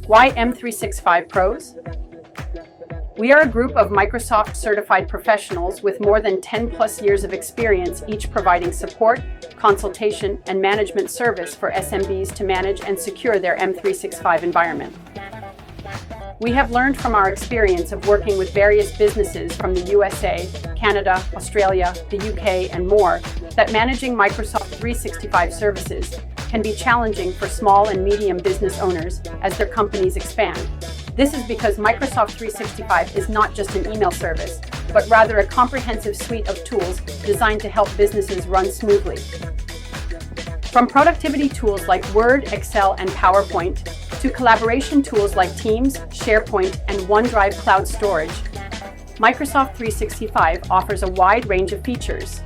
Why M365 Pros? We are a group of Microsoft certified professionals with more than 10 plus years of experience, each providing support, consultation, and management service for SMBs to manage and secure their M365 environment. We have learned from our experience of working with various businesses from the USA, Canada, Australia, the UK, and more, that managing Microsoft 365 services can be challenging for small and medium business owners as their companies expand. This is because Microsoft 365 is not just an email service, but rather a comprehensive suite of tools designed to help businesses run smoothly. From productivity tools like Word, Excel, and PowerPoint, to collaboration tools like Teams, SharePoint, and OneDrive Cloud Storage, Microsoft 365 offers a wide range of features.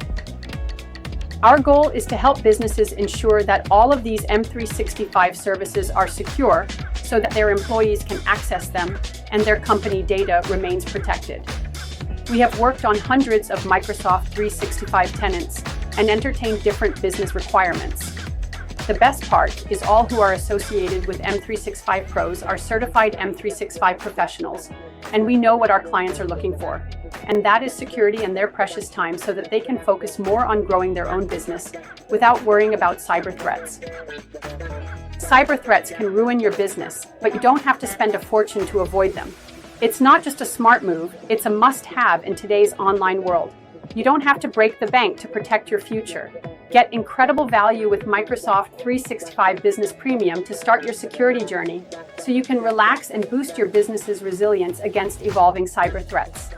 Our goal is to help businesses ensure that all of these M365 services are secure so that their employees can access them and their company data remains protected. We have worked on hundreds of Microsoft 365 tenants and entertained different business requirements. The best part is all who are associated with M365 Pros are certified M365 professionals, and we know what our clients are looking for, and that is security in their precious time so that they can focus more on growing their own business without worrying about cyber threats. Cyber threats can ruin your business, but you don't have to spend a fortune to avoid them. It's not just a smart move, it's a must-have in today's online world. You don't have to break the bank to protect your future. Get incredible value with Microsoft 365 Business Premium to start your security journey so you can relax and boost your business's resilience against evolving cyber threats.